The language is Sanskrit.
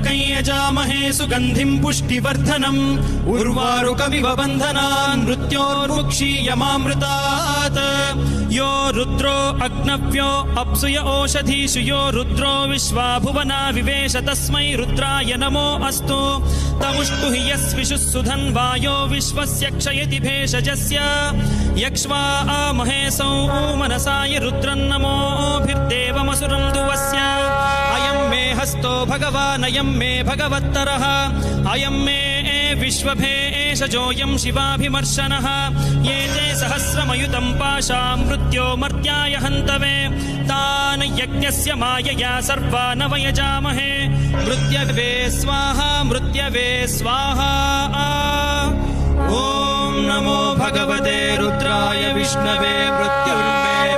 त्र्यम्बकं यजामहे सुगन्धिं पुष्टिवर्धनम् उर्वारुकमिव बन्धनान् मृत्योर्मुक्षीयमामृतात् यो रुद्रो अग्नव्यो अप्सुय ओषधीषु यो रुद्रो विश्वा भुवना विवेश तस्मै रुद्राय नमो अस्तु तमुष्टु हि यस्विषुः सुधन्वायो विश्वस्य क्षयति भेषजस्य यक्ष्वा महेशौ मनसाय रुद्रन्नमोभिर्देवमसुरं दुवस्य अयं मे हस्तो भगवान् अयं मे भगवत्तरः अयं मे विश्वभेषजोऽयं शिवाभिमर्शनः ये ते सहस्रमयुतं पाशां मृत्यो मर्त्याय हन्तवे तान् यज्ञस्य मायया सर्वान् वयजामहे मृत्यवे स्वाहा मृत्यवे स्वाहा ॐ नमो भगवते रुद्राय विष्णवे मृत्युर्मे